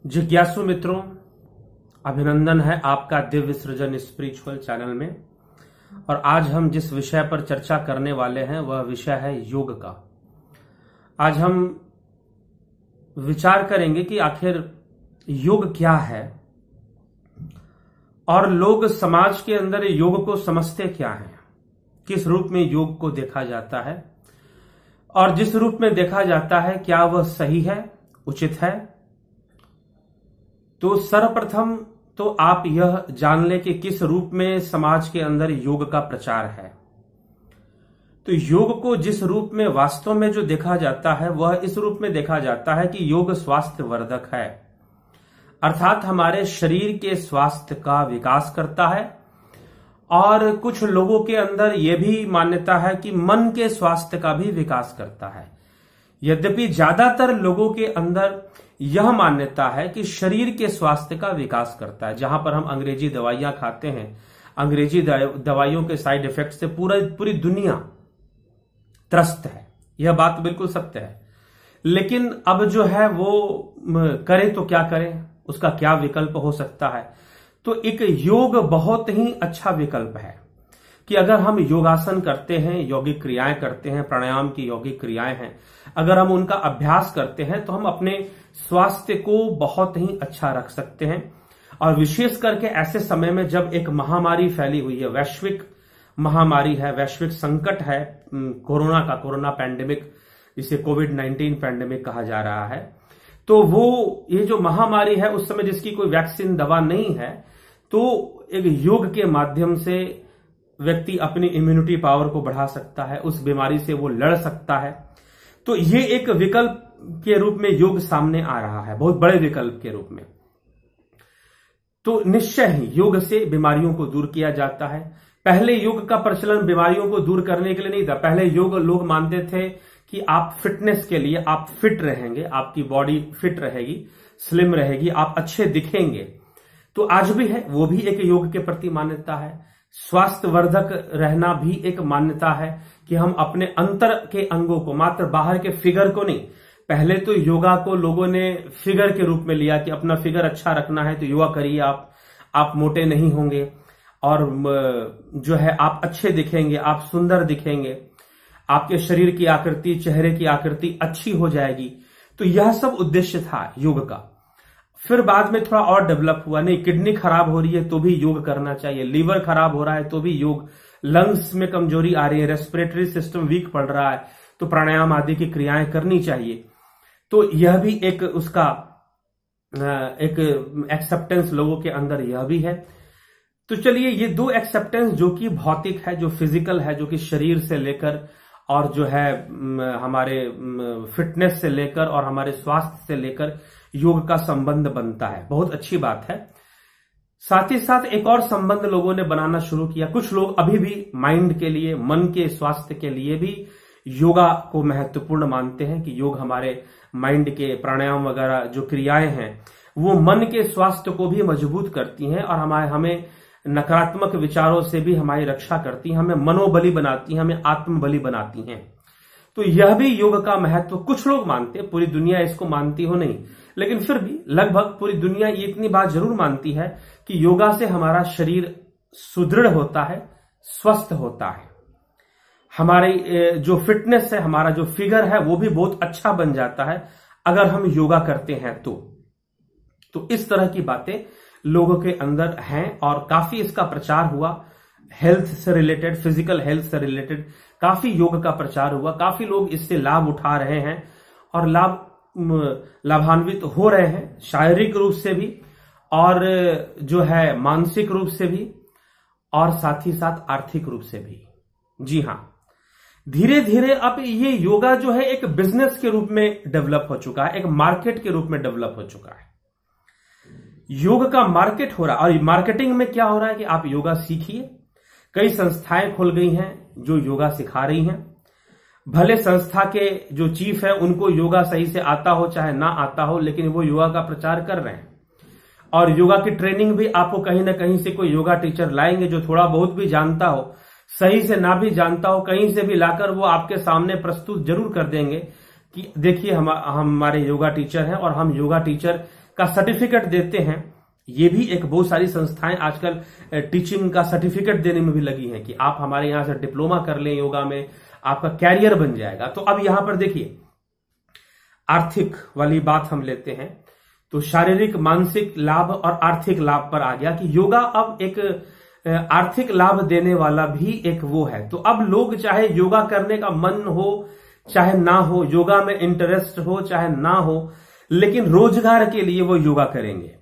जिज्ञासु मित्रों, अभिनंदन है आपका दिव्य सृजन स्पिरिचुअल चैनल में। और आज हम जिस विषय पर चर्चा करने वाले हैं वह विषय है योग का। आज हम विचार करेंगे कि आखिर योग क्या है और लोग समाज के अंदर योग को समझते क्या हैं, किस रूप में योग को देखा जाता है और जिस रूप में देखा जाता है क्या वह सही है, उचित है। तो सर्वप्रथम तो आप यह जान लें कि किस रूप में समाज के अंदर योग का प्रचार है। तो योग को जिस रूप में वास्तव में जो देखा जाता है वह इस रूप में देखा जाता है कि योग स्वास्थ्य वर्धक है, अर्थात हमारे शरीर के स्वास्थ्य का विकास करता है। और कुछ लोगों के अंदर यह भी मान्यता है कि मन के स्वास्थ्य का भी विकास करता है। यद्यपि ज्यादातर लोगों के अंदर यह मान्यता है कि शरीर के स्वास्थ्य का विकास करता है। जहां पर हम अंग्रेजी दवाइयां खाते हैं, अंग्रेजी दवाइयों के साइड इफेक्ट से पूरी दुनिया त्रस्त है, यह बात बिल्कुल सत्य है। लेकिन अब जो है वो करे तो क्या करें, उसका क्या विकल्प हो सकता है। तो एक योग बहुत ही अच्छा विकल्प है कि अगर हम योगासन करते हैं, यौगिक क्रियाएं करते हैं, प्राणायाम की यौगिक क्रियाएं हैं, अगर हम उनका अभ्यास करते हैं तो हम अपने स्वास्थ्य को बहुत ही अच्छा रख सकते हैं। और विशेष करके ऐसे समय में जब एक महामारी फैली हुई है, वैश्विक महामारी है, वैश्विक संकट है, कोरोना पैंडेमिक, जिसे कोविड-19 पैंडेमिक कहा जा रहा है। तो वो ये जो महामारी है उस समय जिसकी कोई वैक्सीन दवा नहीं है, तो एक योग के माध्यम से व्यक्ति अपनी इम्यूनिटी पावर को बढ़ा सकता है, उस बीमारी से वो लड़ सकता है। तो ये एक विकल्प के रूप में योग सामने आ रहा है, बहुत बड़े विकल्प के रूप में। तो निश्चय ही योग से बीमारियों को दूर किया जाता है। पहले योग का प्रचलन बीमारियों को दूर करने के लिए नहीं था। पहले योग लोग मानते थे कि आप फिटनेस के लिए, आप फिट रहेंगे, आपकी बॉडी फिट रहेगी, स्लिम रहेगी, आप अच्छे दिखेंगे। तो आज भी है, वो भी एक योग के प्रति मान्यता है। स्वास्थ्य वर्धक रहना भी एक मान्यता है कि हम अपने अंतर के अंगों को, मात्र बाहर के फिगर को नहीं। पहले तो योगा को लोगों ने फिगर के रूप में लिया कि अपना फिगर अच्छा रखना है तो योगा करिए, आप मोटे नहीं होंगे और जो है आप अच्छे दिखेंगे, आप सुंदर दिखेंगे, आपके शरीर की आकृति, चेहरे की आकृति अच्छी हो जाएगी। तो यह सब उद्देश्य था योग का। फिर बाद में थोड़ा और डेवलप हुआ, नहीं किडनी खराब हो रही है तो भी योग करना चाहिए, लीवर खराब हो रहा है तो भी योग, लंग्स में कमजोरी आ रही है, रेस्पिरेटरी सिस्टम वीक पड़ रहा है तो प्राणायाम आदि की क्रियाएं करनी चाहिए। तो यह भी एक उसका एक एक्सेप्टेंस लोगों के अंदर यह भी है। तो चलिए, ये दो एक्सेप्टेंस जो कि भौतिक है, जो फिजिकल है, जो कि शरीर से लेकर और जो है हमारे फिटनेस से लेकर और हमारे स्वास्थ्य से लेकर योग का संबंध बनता है, बहुत अच्छी बात है। साथ ही साथ एक और संबंध लोगों ने बनाना शुरू किया। कुछ लोग अभी भी माइंड के लिए, मन के स्वास्थ्य के लिए भी योगा को महत्वपूर्ण मानते हैं कि योग हमारे माइंड के, प्राणायाम वगैरह जो क्रियाएं हैं वो मन के स्वास्थ्य को भी मजबूत करती हैं और हमें नकारात्मक विचारों से भी हमारी रक्षा करती हैं, हमें मनोबली बनाती हैं, हमें आत्मबली बनाती हैं। तो यह भी योग का महत्व कुछ लोग मानते हैं, पूरी दुनिया इसको मानती हो नहीं, लेकिन फिर भी लगभग पूरी दुनिया ये इतनी बात जरूर मानती है कि योगा से हमारा शरीर सुदृढ़ होता है, स्वस्थ होता है, हमारी जो फिटनेस है, हमारा जो फिगर है वो भी बहुत अच्छा बन जाता है अगर हम योगा करते हैं तो इस तरह की बातें लोगों के अंदर हैं और काफी इसका प्रचार हुआ। हेल्थ से रिलेटेड, फिजिकल हेल्थ से रिलेटेड काफी योग का प्रचार हुआ, काफी लोग इससे लाभ उठा रहे हैं और लाभान्वित हो रहे हैं, शारीरिक रूप से भी और जो है मानसिक रूप से भी और साथ ही साथ आर्थिक रूप से भी। जी हां, धीरे धीरे अब ये योगा जो है एक बिजनेस के रूप में डेवलप हो चुका है, एक मार्केट के रूप में डेवलप हो चुका है। योग का मार्केट हो रहा है और मार्केटिंग में क्या हो रहा है कि आप योगा सीखिए। कई संस्थाएं खुल गई हैं जो योगा सिखा रही हैं। भले संस्था के जो चीफ है उनको योगा सही से आता हो चाहे ना आता हो, लेकिन वो योगा का प्रचार कर रहे हैं। और योगा की ट्रेनिंग भी आपको कहीं ना कहीं से कोई योगा टीचर लाएंगे जो थोड़ा बहुत भी जानता हो, सही से ना भी जानता हो, कहीं से भी लाकर वो आपके सामने प्रस्तुत जरूर कर देंगे कि देखिए हमारे योगा टीचर हैं और हम योगा टीचर का सर्टिफिकेट देते हैं। ये भी एक बहुत सारी संस्थाएं आजकल टीचिंग का सर्टिफिकेट देने में भी लगी हैं कि आप हमारे यहां से डिप्लोमा कर लें योगा में, आपका कैरियर बन जाएगा। तो अब यहां पर देखिए आर्थिक वाली बात हम लेते हैं, तो शारीरिक मानसिक लाभ और आर्थिक लाभ पर आ गया कि योगा अब एक आर्थिक लाभ देने वाला भी एक वो है। तो अब लोग चाहे योगा करने का मन हो चाहे ना हो, योगा में इंटरेस्ट हो चाहे ना हो, लेकिन रोजगार के लिए वो योगा करेंगे।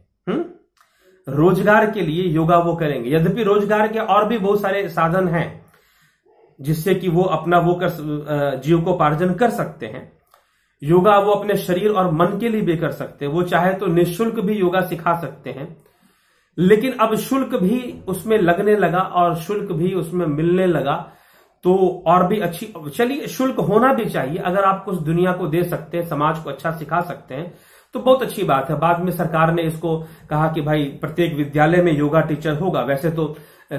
रोजगार के लिए योगा वो करेंगे। यद्यपि रोजगार के और भी बहुत सारे साधन हैं जिससे कि वो अपना वो कर जीविकोपार्जन कर सकते हैं। योगा वो अपने शरीर और मन के लिए भी कर सकते हैं। वो चाहे तो निःशुल्क भी योगा सिखा सकते हैं, लेकिन अब शुल्क भी उसमें लगने लगा और शुल्क भी उसमें मिलने लगा। तो और भी अच्छी, चलिए शुल्क होना भी चाहिए। अगर आप कुछ दुनिया को दे सकते हैं, समाज को अच्छा सिखा सकते हैं तो बहुत अच्छी बात है। बाद में सरकार ने इसको कहा कि भाई प्रत्येक विद्यालय में योगा टीचर होगा। वैसे तो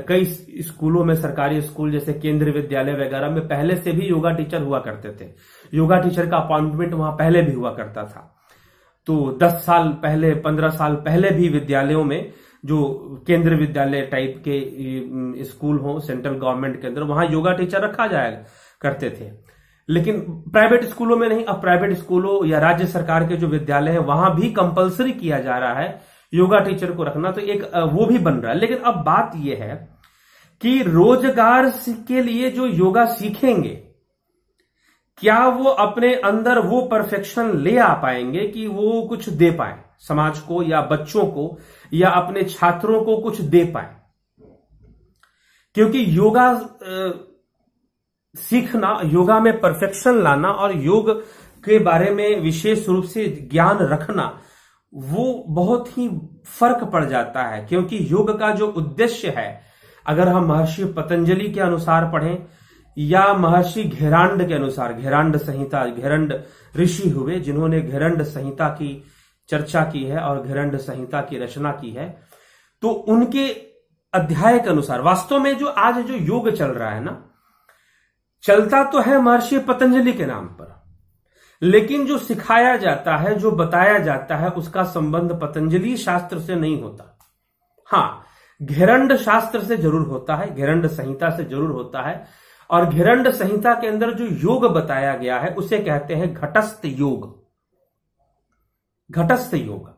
कई स्कूलों में, सरकारी स्कूल जैसे केंद्रीय विद्यालय वगैरह में पहले से भी योगा टीचर हुआ करते थे। योगा टीचर का अपॉइंटमेंट वहां पहले भी हुआ करता था। तो 10 साल पहले, 15 साल पहले भी विद्यालयों में जो केंद्रीय विद्यालय टाइप के स्कूल हो सेंट्रल गवर्नमेंट के अंदर, वहां योगा टीचर रखा जाया करते थे। लेकिन प्राइवेट स्कूलों में नहीं। अब प्राइवेट स्कूलों या राज्य सरकार के जो विद्यालय है वहां भी कंपलसरी किया जा रहा है योगा टीचर को रखना। तो एक वो भी बन रहा है। लेकिन अब बात यह है कि रोजगार के लिए जो योगा सीखेंगे, क्या वो अपने अंदर वो परफेक्शन ले आ पाएंगे कि वो कुछ दे पाए समाज को या बच्चों को या अपने छात्रों को कुछ दे पाए? क्योंकि योगा सीखना, योगा में परफेक्शन लाना और योग के बारे में विशेष रूप से ज्ञान रखना, वो बहुत ही फर्क पड़ जाता है। क्योंकि योग का जो उद्देश्य है, अगर हम महर्षि पतंजलि के अनुसार पढ़ें या महर्षि घेरांड के अनुसार, घेरांड संहिता, घेरंड ऋषि हुए जिन्होंने घेरंड संहिता की चर्चा की है और घेरंड संहिता की रचना की है, तो उनके अध्याय के अनुसार वास्तव में जो आज जो योग चल रहा है ना, चलता तो है महर्षि पतंजलि के नाम पर, लेकिन जो सिखाया जाता है, जो बताया जाता है, उसका संबंध पतंजलि शास्त्र से नहीं होता। हाँ, घेरंड शास्त्र से जरूर होता है, घेरंड संहिता से जरूर होता है। और घेरंड संहिता के अंदर जो योग बताया गया है उसे कहते हैं घटस्थ योग। घटस्थ योग।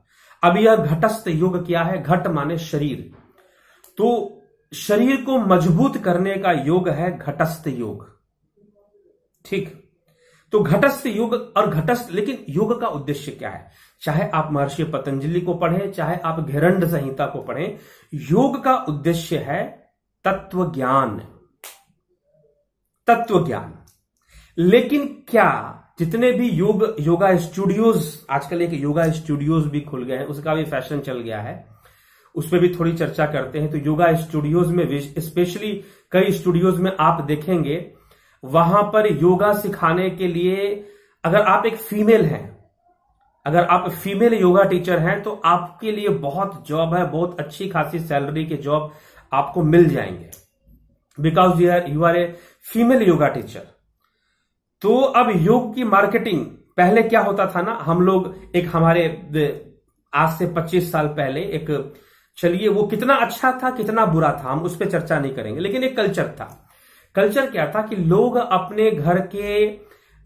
अब यह घटस्थ योग क्या है? घट माने शरीर, तो शरीर को मजबूत करने का योग है घटस्थ योग। ठीक, तो घटस्थ योग और घटस्थ, लेकिन योग का उद्देश्य क्या है? चाहे आप महर्षि पतंजलि को पढ़ें, चाहे आप घेरंड संहिता को पढ़ें, योग का उद्देश्य है तत्व ज्ञान। तत्व ज्ञान। लेकिन क्या जितने भी योगा स्टूडियोज, आजकल एक योगा स्टूडियोज भी खुल गए हैं, उसका भी फैशन चल गया है, उस पर भी थोड़ी चर्चा करते हैं। तो योगा स्टूडियोज में, स्पेशली कई स्टूडियोज में आप देखेंगे वहां पर योगा सिखाने के लिए, अगर आप एक फीमेल हैं, अगर आप फीमेल योगा टीचर हैं, तो आपके लिए बहुत जॉब है, बहुत अच्छी खासी सैलरी के जॉब आपको मिल जाएंगे, because you are a female yoga teacher. तो अब योग की मार्केटिंग, पहले क्या होता था ना, हम लोग एक हमारे आज से 25 साल पहले एक, चलिए वो कितना अच्छा था कितना बुरा था हम उस पर चर्चा नहीं करेंगे, लेकिन एक कल्चर था। कल्चर क्या था कि लोग अपने घर के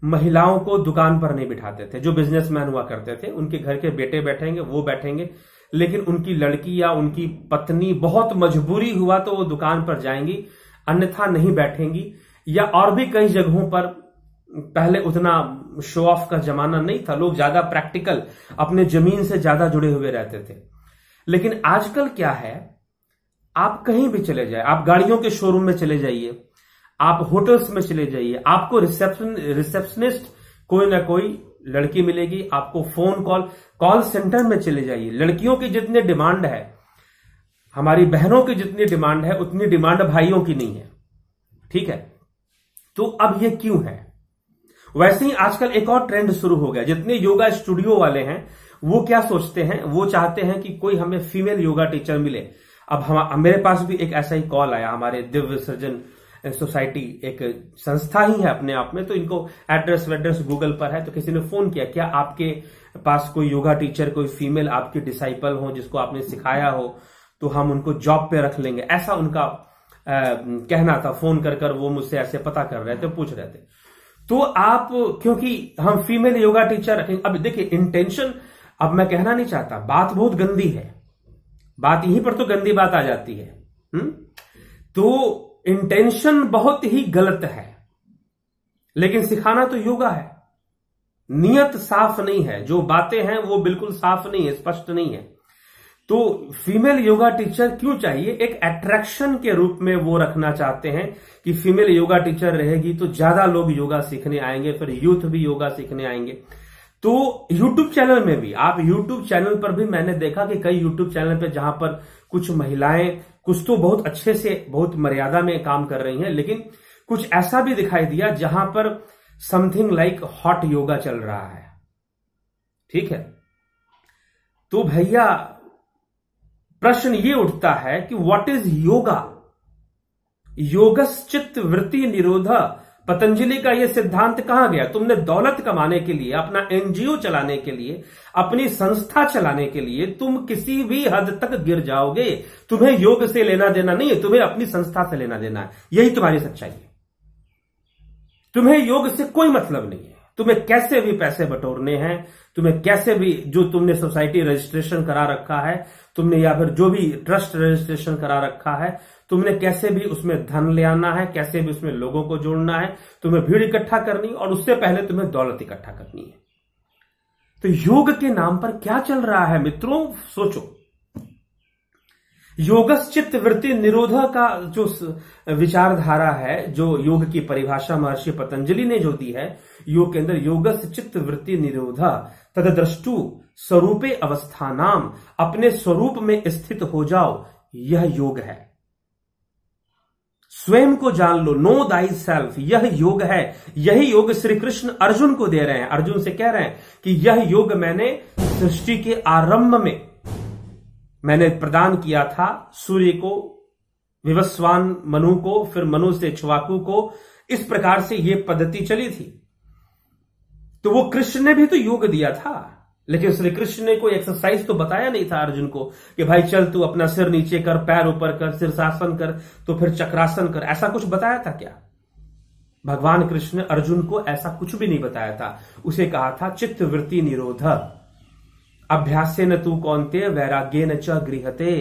महिलाओं को दुकान पर नहीं बिठाते थे। जो बिजनेसमैन हुआ करते थे, उनके घर के बेटे बैठेंगे, वो बैठेंगे, लेकिन उनकी लड़की या उनकी पत्नी बहुत मजबूरी हुआ तो वो दुकान पर जाएंगी, अन्यथा नहीं बैठेंगी। या और भी कई जगहों पर पहले उतना शो ऑफ का जमाना नहीं था, लोग ज्यादा प्रैक्टिकल, अपने जमीन से ज्यादा जुड़े हुए रहते थे। लेकिन आजकल क्या है, आप कहीं भी चले जाए, आप गाड़ियों के शोरूम में चले जाइए, आप होटल्स में चले जाइए, आपको रिसेप्शनिस्ट कोई ना कोई लड़की मिलेगी। आपको फोन कॉल सेंटर में चले जाइए, लड़कियों की जितनी डिमांड है, हमारी बहनों की जितनी डिमांड है, उतनी डिमांड भाइयों की नहीं है। ठीक है, तो अब ये क्यों है? वैसे ही आजकल एक और ट्रेंड शुरू हो गया। जितने योगा स्टूडियो वाले हैं वो क्या सोचते हैं, वो चाहते हैं कि कोई हमें फीमेल योगा टीचर मिले। अब मेरे पास भी एक ऐसा ही कॉल आया, हमारे दिव्य सर्जन सोसाइटी एक संस्था ही है अपने आप में, तो इनको एड्रेस वेड्रेस गूगल पर है। तो किसी ने फोन किया, क्या आपके पास कोई योगा टीचर, कोई फीमेल आपकी डिसाइपल हो जिसको आपने सिखाया हो, तो हम उनको जॉब पे रख लेंगे, ऐसा उनका कहना था। फोन कर वो मुझसे ऐसे पता कर रहे थे, पूछ रहे थे। तो आप, क्योंकि हम फीमेल योगा टीचर रखेंगे, अब देखिए इंटेंशन, अब मैं कहना नहीं चाहता, बात बहुत गंदी है, बात यहीं पर तो गंदी बात आ जाती है। तो इंटेंशन बहुत ही गलत है, लेकिन सिखाना तो योगा है। नियत साफ नहीं है, जो बातें हैं वो बिल्कुल साफ नहीं है, स्पष्ट नहीं है। तो फीमेल योगा टीचर क्यों चाहिए? एक अट्रैक्शन के रूप में वो रखना चाहते हैं कि फीमेल योगा टीचर रहेगी तो ज्यादा लोग योगा सीखने आएंगे, फिर यूथ भी योगा सीखने आएंगे। तो यूट्यूब चैनल में भी, आप यूट्यूब चैनल पर भी मैंने देखा कि कई यूट्यूब चैनल पे जहां पर कुछ महिलाएं, कुछ तो बहुत अच्छे से, बहुत मर्यादा में काम कर रही हैं, लेकिन कुछ ऐसा भी दिखाई दिया जहां पर समथिंग लाइक हॉट योगा चल रहा है। ठीक है, तो भैया प्रश्न ये उठता है कि व्हाट इज योगा? योगश्चित्त वृत्ति निरोधा, पतंजलि का यह सिद्धांत कहां गया? तुमने दौलत कमाने के लिए, अपना एनजीओ चलाने के लिए, अपनी संस्था चलाने के लिए तुम किसी भी हद तक गिर जाओगे। तुम्हें योग से लेना देना नहीं है, तुम्हें अपनी संस्था से लेना देना है। यही तुम्हारी सच्चाई है। तुम्हें योग से कोई मतलब नहीं है। तुम्हें कैसे भी पैसे बटोरने हैं, तुम्हें कैसे भी, जो तुमने सोसाइटी रजिस्ट्रेशन करा रखा है तुमने, या फिर जो भी ट्रस्ट रजिस्ट्रेशन करा रखा है तुमने, कैसे भी उसमें धन ले आना है, कैसे भी उसमें लोगों को जोड़ना है, तुम्हें भीड़ इकट्ठा करनी, और उससे पहले तुम्हें दौलत इकट्ठा करनी है। तो योग के नाम पर क्या चल रहा है मित्रों? सोचो। योगश्चित्त वृत्ति निरोधा का जो विचारधारा है, जो योग की परिभाषा महर्षि पतंजलि ने जो दी है योग के अंदर, योगश्चित्त वृत्ति निरोधा तदद्रष्टु स्वरूपे अवस्थानाम, अपने स्वरूप में स्थित हो जाओ, यह योग है। स्वयं को जान लो, नो दाई सेल्फ, यह योग है। यही योग श्री कृष्ण अर्जुन को दे रहे हैं। अर्जुन से कह रहे हैं कि यह योग मैंने सृष्टि के आरंभ में मैंने प्रदान किया था, सूर्य को, विवस्वान मनु को, फिर मनु से इक्ष्वाकु को, इस प्रकार से यह पद्धति चली थी। तो वो कृष्ण ने भी तो योग दिया था, लेकिन श्री कृष्ण ने कोई एक्सरसाइज तो बताया नहीं था अर्जुन को कि भाई चल तू अपना सिर नीचे कर, पैर ऊपर कर, शीर्षासन कर, तो फिर चक्रासन कर। ऐसा कुछ बताया था क्या? भगवान कृष्ण ने अर्जुन को ऐसा कुछ भी नहीं बताया था। उसे कहा था चित्त वृत्ति निरोध, अभ्यासेन तू कौन्तेय वैराग्येन च गृह्यते।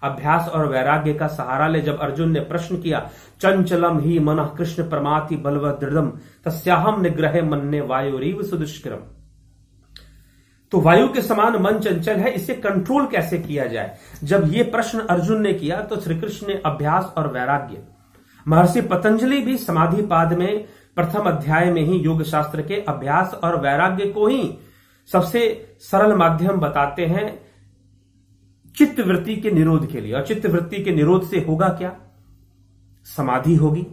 अभ्यास और वैराग्य का सहारा ले जब अर्जुन ने प्रश्न किया, चंचलम ही मनः कृष्ण प्रमाति बलवत् दृढ़म तस्याहम निग्रहे मन्ये वायुरीव सुदुष्करम। तो वायु के समान मन चंचल है, इसे कंट्रोल कैसे किया जाए? जब ये प्रश्न अर्जुन ने किया तो श्री कृष्ण ने अभ्यास और वैराग्य, महर्षि पतंजलि भी समाधि पाद में प्रथम अध्याय में ही योग शास्त्र के अभ्यास और वैराग्य को ही सबसे सरल माध्यम बताते हैं चित्त वृत्ति के निरोध के लिए। और चित्त वृत्ति के निरोध से होगा क्या? समाधि होगी,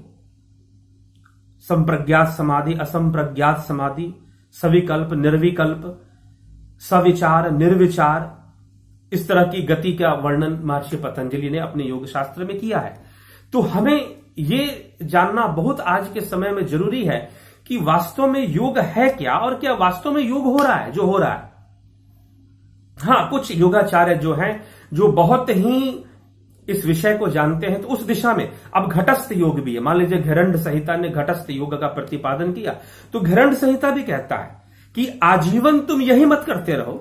संप्रज्ञात समाधि, असंप्रज्ञात समाधि, सविकल्प, निर्विकल्प, सविचार, निर्विचार, इस तरह की गति का वर्णन महर्षि पतंजलि ने अपने योग शास्त्र में किया है। तो हमें ये जानना बहुत आज के समय में जरूरी है कि वास्तव में योग है क्या, और क्या वास्तव में योग हो रहा है जो हो रहा है। हाँ, कुछ योगाचार्य जो हैं, जो बहुत ही इस विषय को जानते हैं, तो उस दिशा में अब घटस्थ योग भी है। मान लीजिए घरंड संहिता ने घटस्थ योग का प्रतिपादन किया, तो घरंड संहिता भी कहता है कि आजीवन तुम यही मत करते रहो,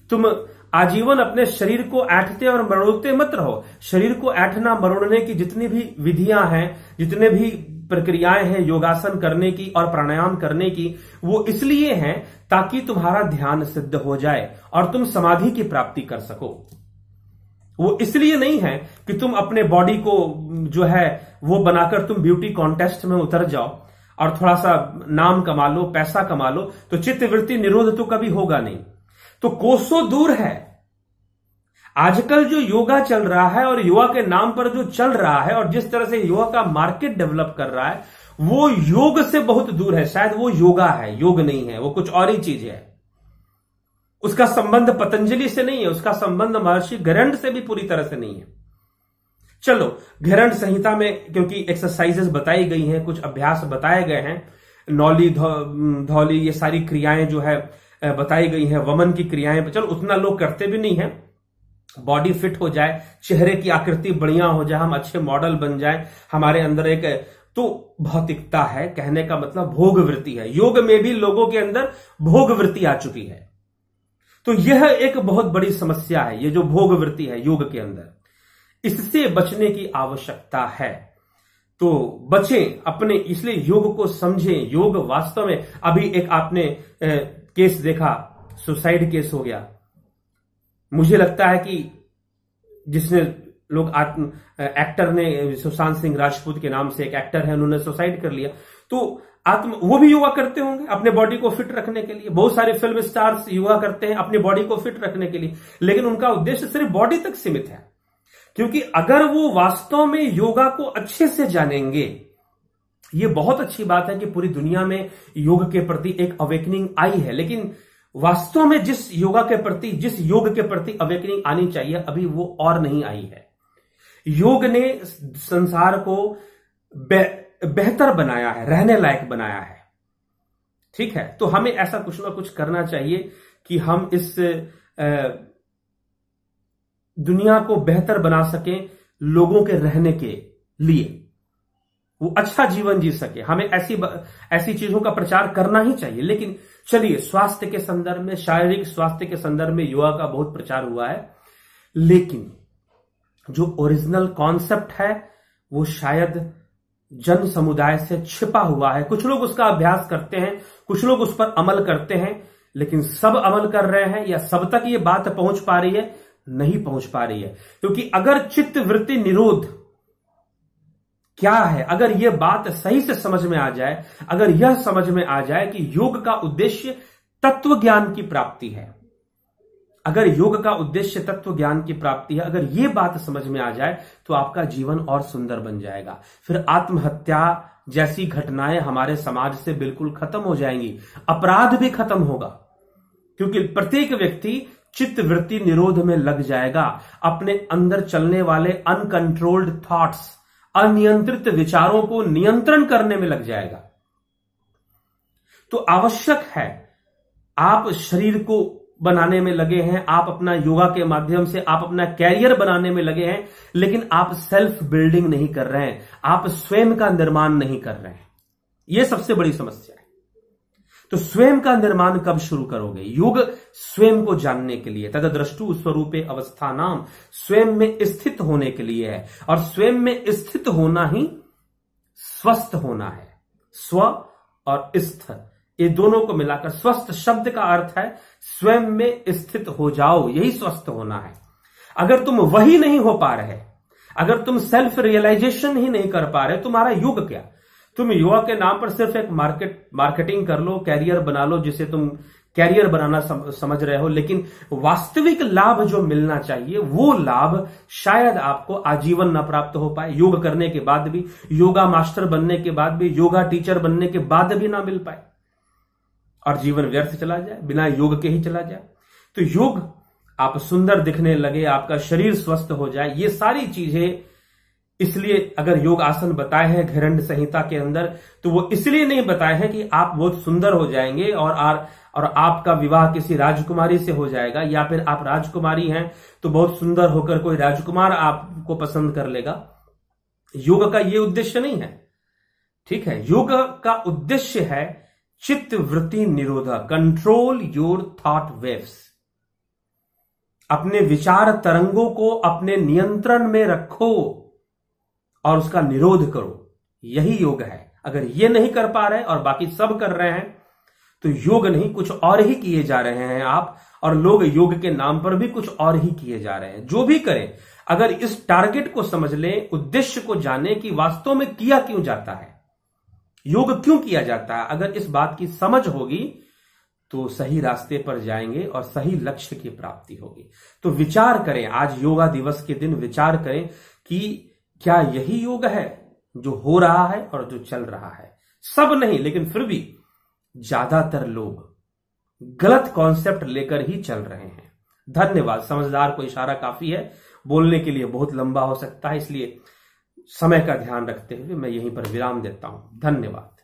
तुम आजीवन अपने शरीर को ऐंठते और मरोड़ते मत रहो। शरीर को ऐंठना मरोड़ने की जितनी भी विधियां हैं, जितने भी प्रक्रियाएं हैं योगासन करने की और प्राणायाम करने की, वो इसलिए हैं ताकि तुम्हारा ध्यान सिद्ध हो जाए और तुम समाधि की प्राप्ति कर सको। वो इसलिए नहीं है कि तुम अपने बॉडी को जो है वो बनाकर तुम ब्यूटी कॉन्टेस्ट में उतर जाओ और थोड़ा सा नाम कमा लो, पैसा कमा लो, तो चित्त वृत्ति निरोध तो कभी होगा नहीं। तो कोसों दूर है। आजकल जो योगा चल रहा है और योगा के नाम पर जो चल रहा है और जिस तरह से योगा का मार्केट डेवलप कर रहा है, वो योग से बहुत दूर है। शायद वो योगा है, योग नहीं है, वो कुछ और ही चीज है। उसका संबंध पतंजलि से नहीं है, उसका संबंध महर्षि घरंड से भी पूरी तरह से नहीं है। चलो, घेरंड संहिता में क्योंकि एक्सरसाइजेस बताई गई हैं, कुछ अभ्यास बताए गए हैं, नौली धौली ये सारी क्रियाएं जो है बताई गई हैं, वमन की क्रियाएं, चलो उतना लोग करते भी नहीं है। बॉडी फिट हो जाए, चेहरे की आकृति बढ़िया हो जाए, हम अच्छे मॉडल बन जाए, हमारे अंदर एक तो भौतिकता है, कहने का मतलब भोग वृत्ति है। योग में भी लोगों के अंदर भोग वृत्ति आ चुकी है। तो यह एक बहुत बड़ी समस्या है, ये जो भोग वृत्ति है योग के अंदर, इससे बचने की आवश्यकता है। तो बचें अपने, इसलिए योग को समझें। योग वास्तव में, अभी एक आपने केस देखा, सुसाइड केस हो गया। मुझे लगता है कि जिसने लोग एक्टर ने, सुशांत सिंह राजपूत के नाम से एक एक्टर है, उन्होंने सुसाइड कर लिया। तो वो भी योगा करते होंगे अपने बॉडी को फिट रखने के लिए। बहुत सारे फिल्म स्टार्स योगा करते हैं अपनी बॉडी को फिट रखने के लिए, लेकिन उनका उद्देश्य सिर्फ बॉडी तक सीमित है। क्योंकि अगर वो वास्तव में योगा को अच्छे से जानेंगे, ये बहुत अच्छी बात है कि पूरी दुनिया में योग के प्रति एक अवेकनिंग आई है, लेकिन वास्तव में जिस योग के प्रति अवेकनिंग आनी चाहिए, अभी वो और नहीं आई है। योग ने संसार को बेहतर बनाया है, रहने लायक बनाया है। ठीक है, तो हमें ऐसा कुछ ना कुछ करना चाहिए कि हम इस दुनिया को बेहतर बना सकें, लोगों के रहने के लिए, वो अच्छा जीवन जी सके। हमें ऐसी चीजों का प्रचार करना ही चाहिए। लेकिन चलिए, स्वास्थ्य के संदर्भ में, शारीरिक स्वास्थ्य के संदर्भ में योगा का बहुत प्रचार हुआ है, लेकिन जो ओरिजिनल कॉन्सेप्ट है वो शायद जन समुदाय से छिपा हुआ है। कुछ लोग उसका अभ्यास करते हैं, कुछ लोग उस पर अमल करते हैं, लेकिन सब अमल कर रहे हैं या सब तक ये बात पहुंच पा रही है? नहीं पहुंच पा रही है। क्योंकि अगर चित्त वृत्ति निरोध क्या है, अगर यह बात सही से समझ में आ जाए, अगर यह समझ में आ जाए कि योग का उद्देश्य तत्व ज्ञान की प्राप्ति है, अगर योग का उद्देश्य तत्व ज्ञान की प्राप्ति है, अगर यह बात समझ में आ जाए, तो आपका जीवन और सुंदर बन जाएगा। फिर आत्महत्या जैसी घटनाएं हमारे समाज से बिल्कुल खत्म हो जाएंगी, अपराध भी खत्म होगा। क्योंकि प्रत्येक व्यक्ति चित्त वृत्ति निरोध में लग जाएगा, अपने अंदर चलने वाले अनकंट्रोल्ड थॉट्स, अनियंत्रित विचारों को नियंत्रण करने में लग जाएगा। तो आवश्यक है, आप शरीर को बनाने में लगे हैं, आप अपना योगा के माध्यम से आप अपना कैरियर बनाने में लगे हैं, लेकिन आप सेल्फ बिल्डिंग नहीं कर रहे हैं, आप स्वयं का निर्माण नहीं कर रहे हैं। यह सबसे बड़ी समस्या है। तो स्वयं का निर्माण कब शुरू करोगे? योग स्वयं को जानने के लिए, तद्द्रष्टु स्वरूपे अवस्थानाम, स्वयं में स्थित होने के लिए है। और स्वयं में स्थित होना ही स्वस्थ होना है। स्व और स्थ, ये दोनों को मिलाकर स्वस्थ शब्द का अर्थ है स्वयं में स्थित हो जाओ, यही स्वस्थ होना है। अगर तुम वही नहीं हो पा रहे, अगर तुम सेल्फ रियलाइजेशन ही नहीं कर पा रहे, तुम्हारा योग क्या? तुम योगा के नाम पर सिर्फ एक मार्केटिंग कर लो, कैरियर बना लो, जिसे तुम कैरियर बनाना समझ रहे हो, लेकिन वास्तविक लाभ जो मिलना चाहिए वो लाभ शायद आपको आजीवन ना प्राप्त हो पाए। योग करने के बाद भी, योगा मास्टर बनने के बाद भी, योगा टीचर बनने के बाद भी ना मिल पाए, और जीवन व्यर्थ चला जाए, बिना योग के ही चला जाए। तो योग, आप सुंदर दिखने लगे, आपका शरीर स्वस्थ हो जाए, ये सारी चीजें, इसलिए अगर योग आसन बताए हैं घेरंड संहिता के अंदर, तो वो इसलिए नहीं बताए हैं कि आप बहुत सुंदर हो जाएंगे और आपका विवाह किसी राजकुमारी से हो जाएगा, या फिर आप राजकुमारी हैं तो बहुत सुंदर होकर कोई राजकुमार आपको पसंद कर लेगा। योग का ये उद्देश्य नहीं है। ठीक है, योग का उद्देश्य है चित्त वृत्ति निरोधा, कंट्रोल योर थॉट वेव्स। अपने विचार तरंगों को अपने नियंत्रण में रखो और उसका निरोध करो, यही योग है। अगर ये नहीं कर पा रहे और बाकी सब कर रहे हैं, तो योग नहीं, कुछ और ही किए जा रहे हैं आप, और लोग योग के नाम पर भी कुछ और ही किए जा रहे हैं। जो भी करें, अगर इस टारगेट को समझ लें, उद्देश्य को जाने कि वास्तव में किया क्यों जाता है, योग क्यों किया जाता है, अगर इस बात की समझ होगी तो सही रास्ते पर जाएंगे और सही लक्ष्य की प्राप्ति होगी। तो विचार करें, आज योगा दिवस के दिन विचार करें कि क्या यही योग है जो हो रहा है और जो चल रहा है? सब नहीं, लेकिन फिर भी ज्यादातर लोग गलत कॉन्सेप्ट लेकर ही चल रहे हैं। धन्यवाद। समझदार को इशारा काफी है। बोलने के लिए बहुत लंबा हो सकता है, इसलिए समय का ध्यान रखते हुए मैं यहीं पर विराम देता हूं। धन्यवाद।